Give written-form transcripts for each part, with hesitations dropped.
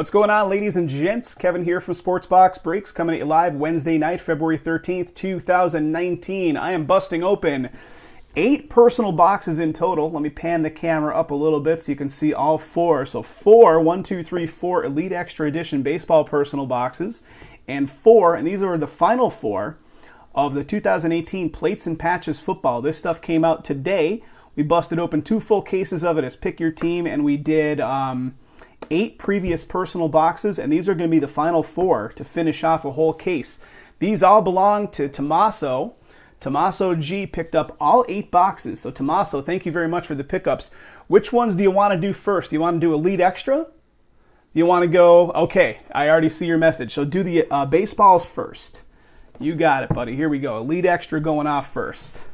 What's going on, ladies and gents? Kevin here from SportsBoxBreaks, coming at you live Wednesday night, February 13th, 2019. I am busting open 8 personal boxes in total. Let me pan the camera up a little bit so you can see all 4. So 4 Elite Extra Edition baseball personal boxes, and 4, and these are the final 4, of the 2018 Plates and Patches football. This stuff came out today. We busted open 2 full cases of it as Pick Your Team, and we did 8 previous personal boxes, and these are going to be the final 4 to finish off a whole case. These all belong to TOMASO. TOMASO G picked up all 8 boxes. So TOMASO, thank you very much for the pickups. Which ones do you want to do first? Do you want to do Elite Extra? You want to go, okay, I already see your message. So do the baseballs first. You got it, buddy. Here we go. Elite Extra going off first.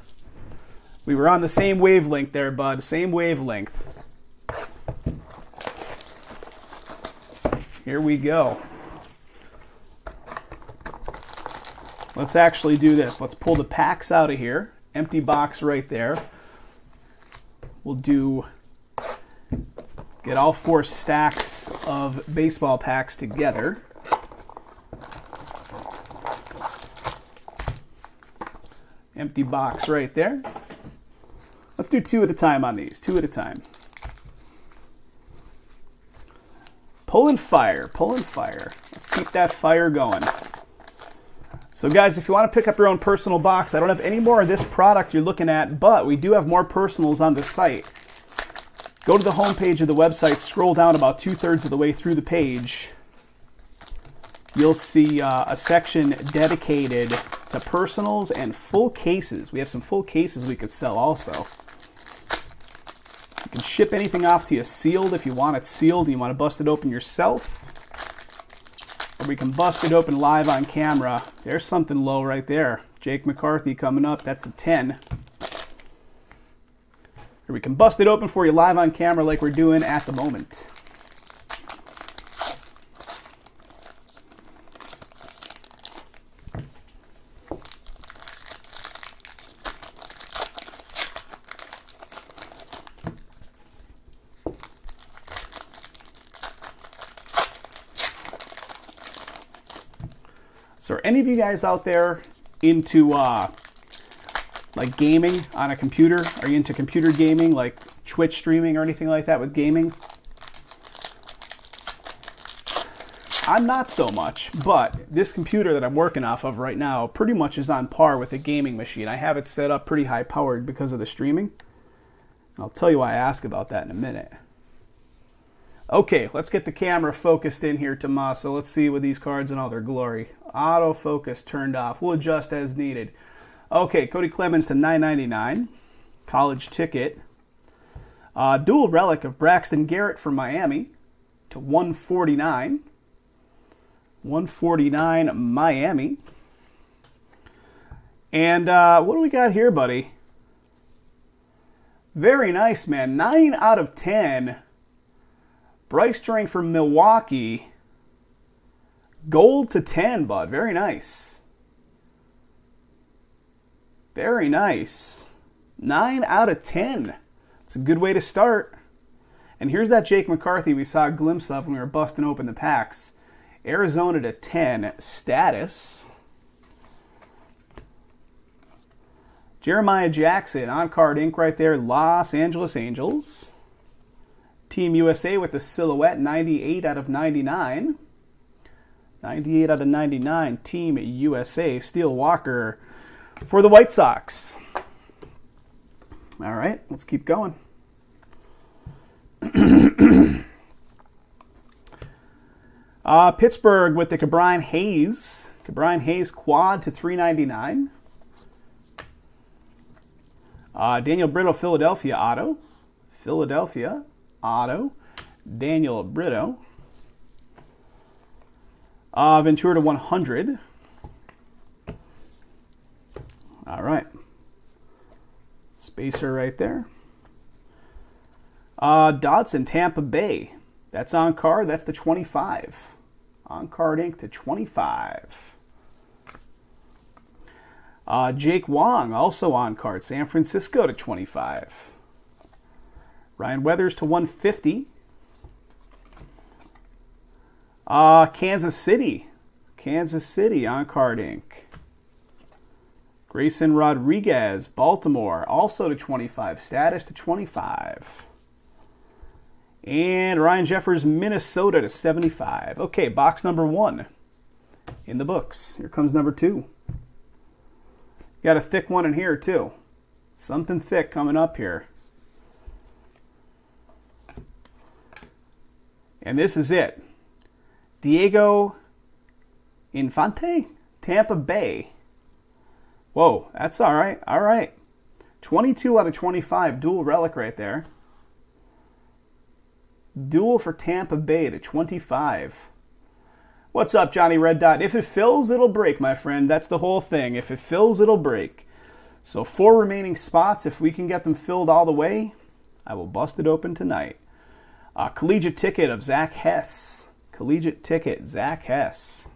We were on the same wavelength there, bud. Same wavelength. Here we go. Let's actually do this. Let's pull the packs out of here. Empty box right there. We'll get all 4 stacks of baseball packs together. Empty box right there. Let's do 2 at a time on these. 2 at a time. Pulling fire, pulling fire. Let's keep that fire going. So guys, if you want to pick up your own personal box, I don't have any more of this product you're looking at, but we do have more personals on the site. Go to the home page of the website, scroll down about 2/3 of the way through the page. You'll see a section dedicated to personals and full cases. We have some full cases we could sell also. You can ship anything off to you sealed if you want it sealed and you want to bust it open yourself. Or we can bust it open live on camera. There's something low right there. Jake McCarthy coming up. That's the 10. Or we can bust it open for you live on camera like we're doing at the moment. So are any of you guys out there into like gaming on a computer? Are you into computer gaming, like Twitch streaming or anything like that with gaming? I'm not so much, but this computer that I'm working off of right now pretty much is on par with a gaming machine. I have it set up pretty high powered because of the streaming. I'll tell you why I ask about that in a minute. Okay, let's get the camera focused in here, TOMASO. Let's see with these cards in all their glory. Autofocus turned off. We'll adjust as needed. Okay, Cody Clemens to $9.99. College ticket. Dual relic of Braxton Garrett from Miami to $149. $149 Miami. And what do we got here, buddy? Very nice, man. 9 out of 10. Bryce Strang from Milwaukee. Gold to 10, bud. Very nice. Very nice. 9 out of 10. It's a good way to start. And here's that Jake McCarthy we saw a glimpse of when we were busting open the packs. Arizona to 10. Status. Jeremiah Jackson. On-card ink right there. Los Angeles Angels. Team USA with the silhouette, 98 out of 99. 98 out of 99, Team USA. Steele Walker for the White Sox. All right, let's keep going. Pittsburgh with the Cabrian Hayes. Cabrian Hayes quad to $3.99. Daniel Brito, Philadelphia auto. Philadelphia auto. Daniel Brito. Ventura to 100. All right. Spacer right there. Dodson, Tampa Bay. That's on card. That's the 25. On card ink to 25. Jake Wong, also on card. San Francisco to 25. Ryan Weathers to 150. Kansas City. Kansas City on card ink. Grayson Rodriguez, Baltimore, also to 25. Status to 25. And Ryan Jeffers, Minnesota to 75. Okay, box number 1 in the books. Here comes number 2. Got a thick one in here too. Something thick coming up here. And this is it. Diego Infante, Tampa Bay. Whoa, that's all right. All right. 22 out of 25, dual relic right there. Dual for Tampa Bay to 25. What's up, Johnny Red Dot? If it fills, it'll break, my friend. That's the whole thing. If it fills, it'll break. So 4 remaining spots. If we can get them filled all the way, I will bust it open tonight. Collegiate ticket of Zach Hess. Collegiate ticket, Zach Hess.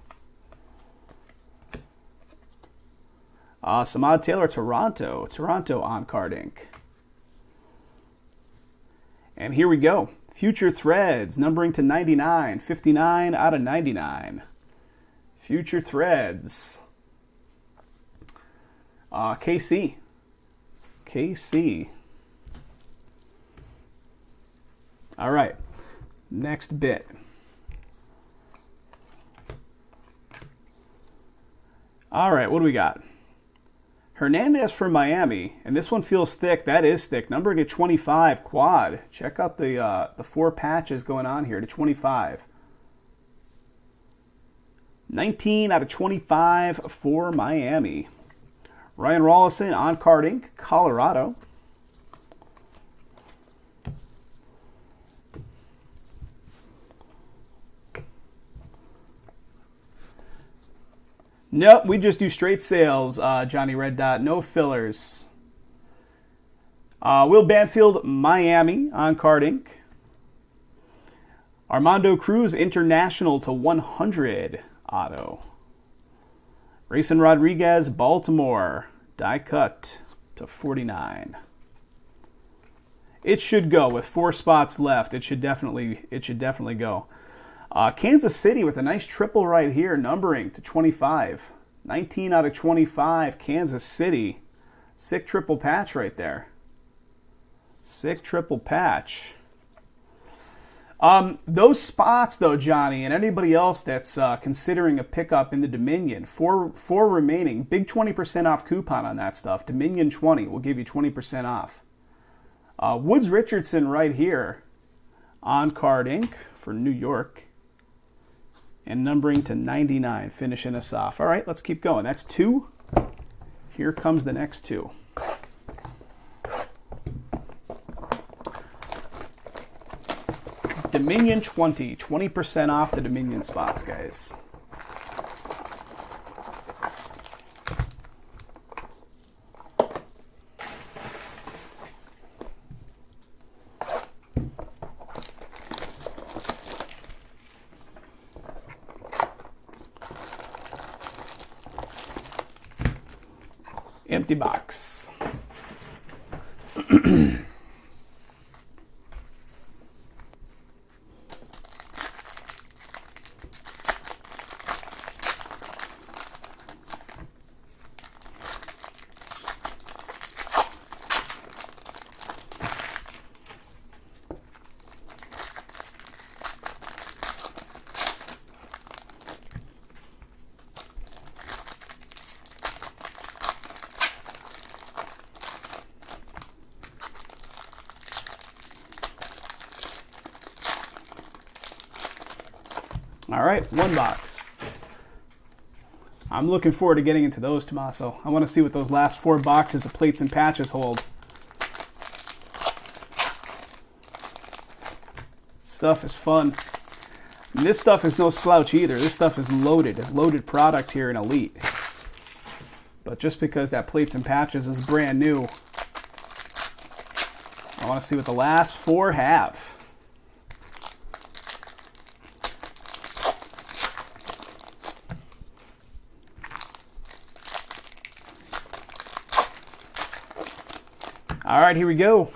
Samad Taylor, Toronto. Toronto on card ink. And here we go. Future Threads, numbering to 99. 59 out of 99. Future Threads. KC. KC. All right. Next bit. All right, what do we got? Hernandez for Miami, and this one feels thick. That is thick. Numbering to 25, quad. Check out the 4 patches going on here to 25. 19 out of 25 for Miami. Ryan Rollison on card ink, Colorado. Nope, we just do straight sales, Johnny Red Dot. No fillers. Will Banfield, Miami on card ink. Armando Cruz, International to 100 auto. Grayson Rodriguez, Baltimore, die cut to 49. It should go with 4 spots left. It should definitely go. Kansas City with a nice triple right here, numbering to 25. 19 out of 25, Kansas City. Sick triple patch right there. Sick triple patch. Those spots, though, Johnny, and anybody else that's considering a pickup in the Dominion, four remaining. Big 20% off coupon on that stuff. Dominion 20 will give you 20% off. Woods Richardson right here on card ink for New York. And numbering to 99, finishing us off. All right, let's keep going. That's 2. Here comes the next 2. Dominion 20. 20% off the Dominion spots, guys. Empty box. All right, 1 box. I'm looking forward to getting into those, Tomaso. I want to see what those last 4 boxes of plates and patches hold. Stuff is fun. And this stuff is no slouch either. This stuff is loaded product here in Elite. But just because that plates and patches is brand new, I want to see what the last 4 have. All right, here we go.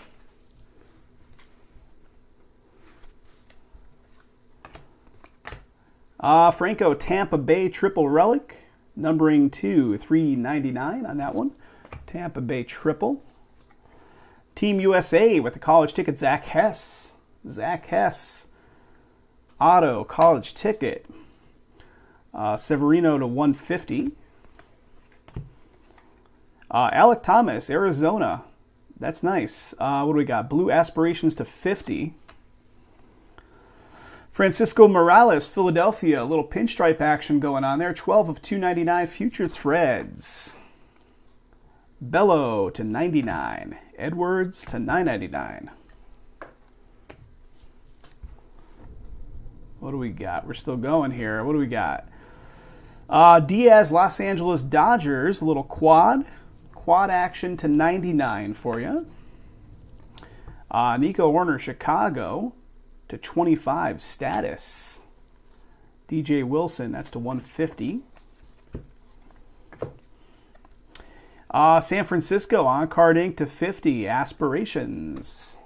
Franco, Tampa Bay triple relic, numbering to 399 on that one. Tampa Bay triple. Team USA with the college ticket, Zach Hess. Zach Hess. Auto, college ticket. Severino to 150. Alec Thomas, Arizona. That's nice. What do we got? Blue aspirations to 50. Francisco Morales, Philadelphia. A little pinstripe action going on there. 12 of 299 future threads. Bello to 99. Edwards to 999. What do we got? We're still going here. What do we got? Diaz, Los Angeles Dodgers. A little quad. Quad action to 99 for you. Nico Warner, Chicago to 25 status. DJ Wilson, that's to 150. San Francisco, on-card ink to 50, aspirations.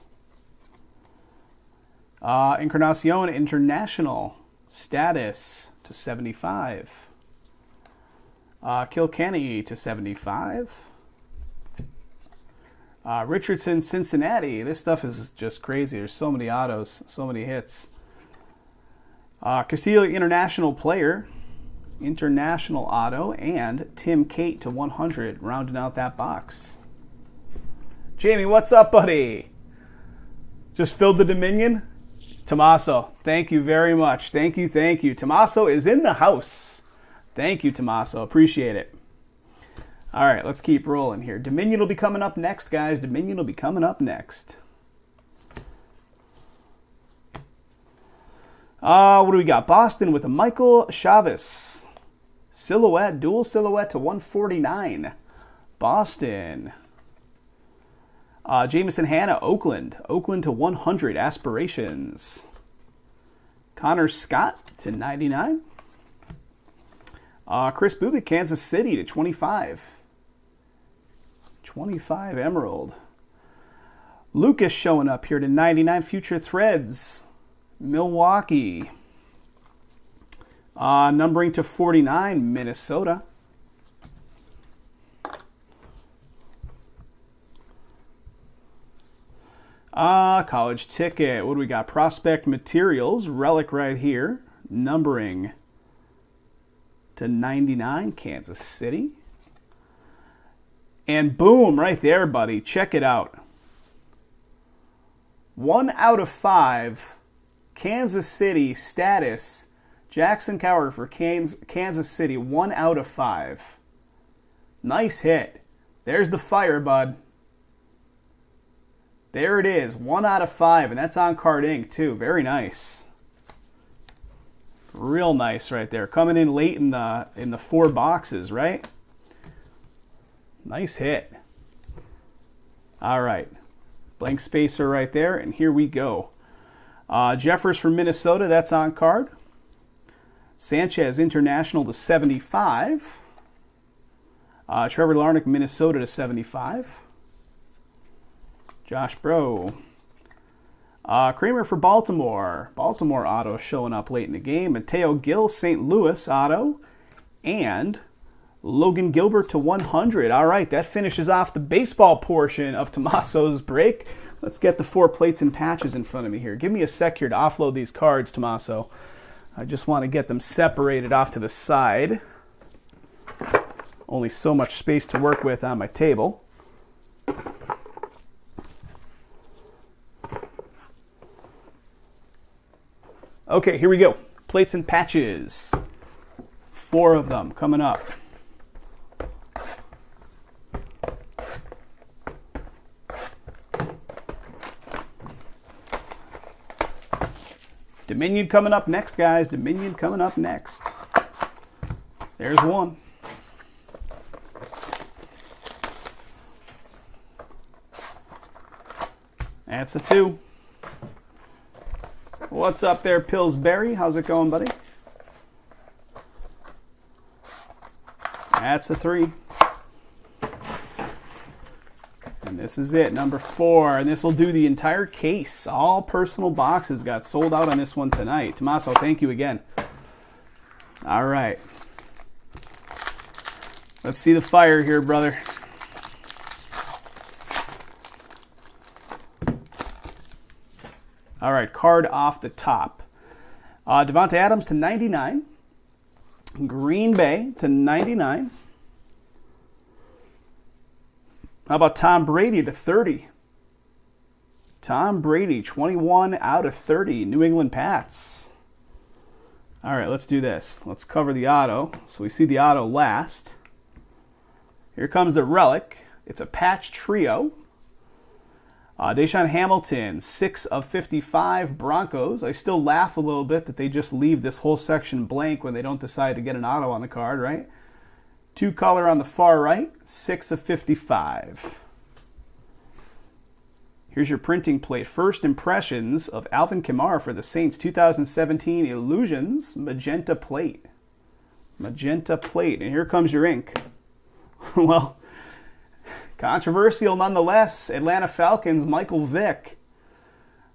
Encarnacion International, status to 75. Kilkenny to 75. Richardson, Cincinnati. This stuff is just crazy. There's so many autos, so many hits. Castillo, international player. International auto. And Tim Cate to 100, rounding out that box. Jamie, what's up, buddy? Just filled the Dominion? Tomaso, thank you very much. Thank you, thank you. Tomaso is in the house. Thank you, Tomaso. Appreciate it. All right, let's keep rolling here. Dominion will be coming up next, guys. Dominion will be coming up next. What do we got? Boston with a Michael Chavez. Silhouette, dual silhouette to 149. Boston. Jameson Hanna, Oakland. Oakland to 100, aspirations. Connor Scott to 99. Chris Bubik, Kansas City to 25. 25 Emerald. Lucas showing up here to 99 future threads. Milwaukee. Numbering to 49, Minnesota. College ticket. What do we got? Prospect materials. Relic right here. Numbering to 99, Kansas City. And boom, right there, buddy. Check it out. 1 out of 5. Kansas City status. Jackson Cowher for Kansas City. 1 out of 5. Nice hit. There's the fire, bud. There it is. 1 out of 5. And that's on card ink, too. Very nice. Real nice right there. Coming in late in the 4 boxes, right? Nice hit. All right. Blank spacer right there, and here we go. Jeffers from Minnesota, that's on card. Sanchez International to 75. Trevor Larnach, Minnesota to 75. Josh Bro. Kramer for Baltimore. Baltimore auto showing up late in the game. Mateo Gil, St. Louis auto. And Logan Gilbert to 100. All right, that finishes off the baseball portion of Tomaso's break. Let's get the 4 plates and patches in front of me here. Give me a sec here to offload these cards, Tomaso. I just want to get them separated off to the side. Only so much space to work with on my table. Okay, here we go. Plates and patches. 4 of them coming up. Dominion coming up next, guys. Dominion coming up next. There's 1. That's a 2. What's up there, Pillsbury? How's it going, buddy? That's a 3. And this is it, number 4. And this will do the entire case. All personal boxes got sold out on this one tonight. Tomaso, thank you again. All right. Let's see the fire here, brother. All right, card off the top. Devontae Adams to 99. Green Bay to 99. How about Tom Brady to 30? Tom Brady, 21 out of 30. New England Pats. All right, let's do this. Let's cover the auto. So we see the auto last. Here comes the relic. It's a patch trio. Deshaun Hamilton, 6 of 55. Broncos. I still laugh a little bit that they just leave this whole section blank when they don't decide to get an auto on the card, right? 2 color on the far right, 6 of 55. Here's your printing plate. First impressions of Alvin Kamara for the Saints, 2017 Illusions, magenta plate. Magenta plate. And here comes your ink. Well, controversial nonetheless. Atlanta Falcons, Michael Vick.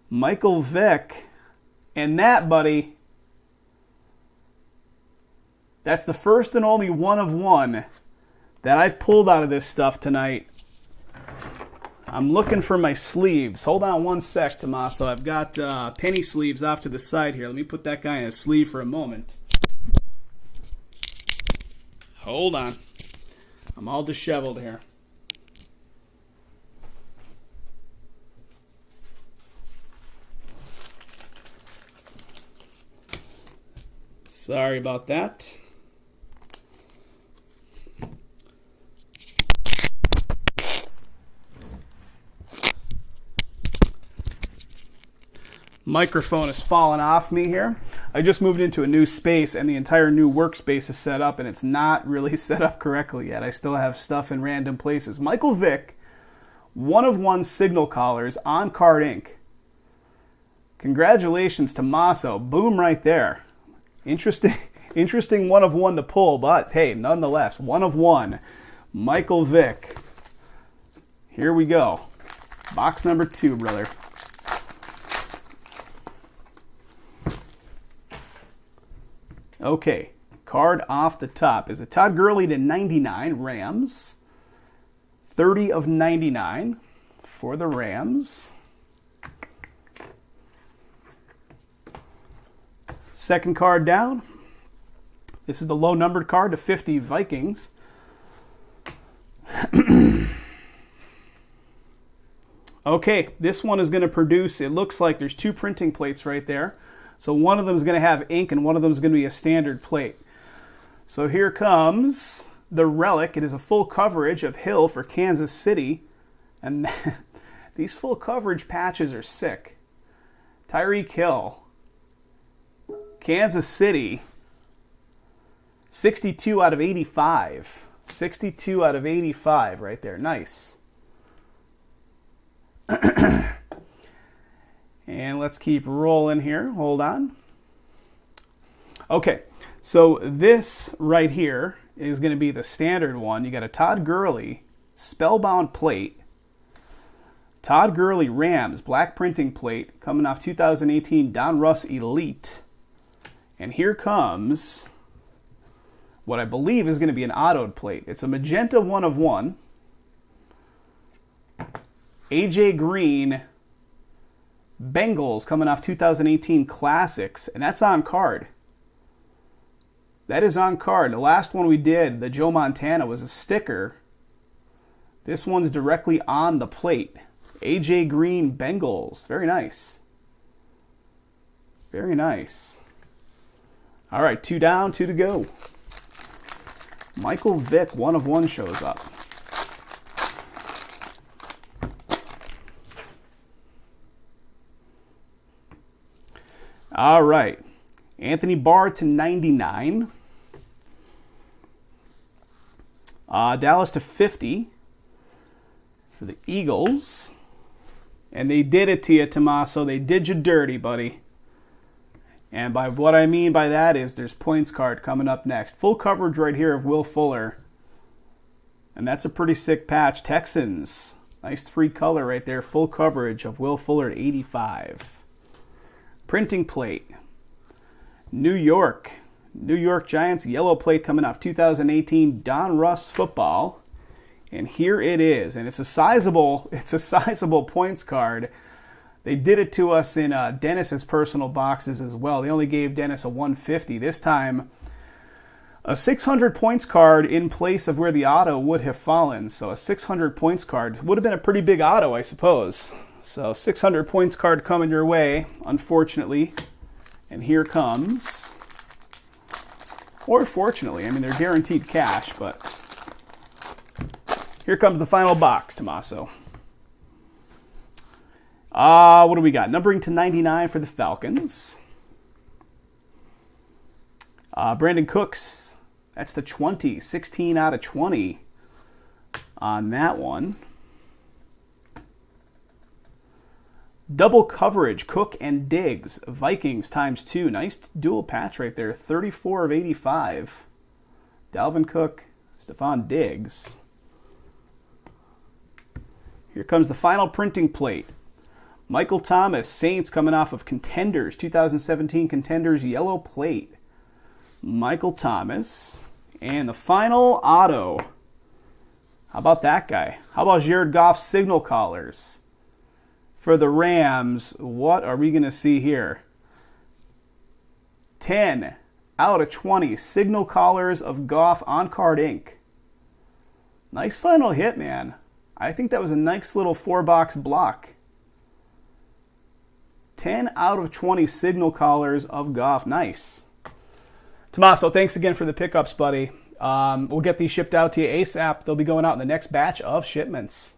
Michael Vick. And that, buddy, that's the first and only one of one that I've pulled out of this stuff tonight. I'm looking for my sleeves. Hold on one sec, Tomaso. I've got penny sleeves off to the side here. Let me put that guy in a sleeve for a moment. Hold on. I'm all disheveled here. Sorry about that. Microphone is falling off me here. I just moved into a new space and the entire new workspace is set up and it's not really set up correctly yet. I still have stuff in random places. Michael Vick, one of one signal collars on card ink. Congratulations to Tomaso. Boom right there. Interesting one of one to pull, but hey, nonetheless, one of one. Michael Vick. Here we go. Box number 2, brother. Okay, card off the top is a Todd Gurley to 99, Rams. 30 of 99 for the Rams. Second card down. This is the low numbered card to 50, Vikings. Okay, this one is going to produce, it looks like there's 2 printing plates right there. So one of them is going to have ink and one of them is going to be a standard plate. So here comes the relic. It is a full coverage of Hill for Kansas City. And these full coverage patches are sick. Tyreek Hill. Kansas City. 62 out of 85. 62 out of 85 right there. Nice. And let's keep rolling here. Hold on. Okay, so this right here is going to be the standard one. You got a Todd Gurley spellbound plate. Todd Gurley Rams black printing plate coming off 2018 Don Russ Elite. And here comes what I believe is going to be an autoed plate. It's a magenta one of one. AJ Green Bengals coming off 2018 Classics, and that's on card. That is on card. The last one we did, the Joe Montana, was a sticker. This one's directly on the plate. AJ Green Bengals. Very nice. Very nice. All right, 2 down, 2 to go. Michael Vick, one of one, shows up. All right. Anthony Barr to 99. Dallas to 50 for the Eagles. And they did it to you, Tomaso. They did you dirty, buddy. And by what I mean by that is there's points card coming up next. Full coverage right here of Will Fuller. And that's a pretty sick patch. Texans. Nice 3 color right there. Full coverage of Will Fuller at 85. Printing plate. New York. New York Giants yellow plate coming off 2018 Don Russ football. And here it is. And it's a sizable points card. They did it to us in Dennis's personal boxes as well. They only gave Dennis a 150. This time, a 600 points card in place of where the auto would have fallen. So a 600 points card would have been a pretty big auto, I suppose. So 600 points card coming your way, unfortunately. And here comes, or fortunately, I mean, they're guaranteed cash, but here comes the final box, Tomaso. What do we got? Numbering to 99 for the Falcons. Brandon Cooks, that's the 20, 16 out of 20 on that one. Double coverage, Cook and Diggs, Vikings ×2. Nice dual patch right there, 34 of 85. Dalvin Cook, Stephon Diggs. Here comes the final printing plate. Michael Thomas, Saints coming off of Contenders, 2017 Contenders yellow plate. Michael Thomas. And the final auto. How about that guy? How about Jared Goff's signal callers? For the Rams, what are we going to see here? 10 out of 20 signal callers of Goff on card ink. Nice final hit, man. I think that was a nice little 4-box block. 10 out of 20 signal callers of Goff. Nice. Tomaso, thanks again for the pickups, buddy. We'll get these shipped out to you ASAP. They'll be going out in the next batch of shipments.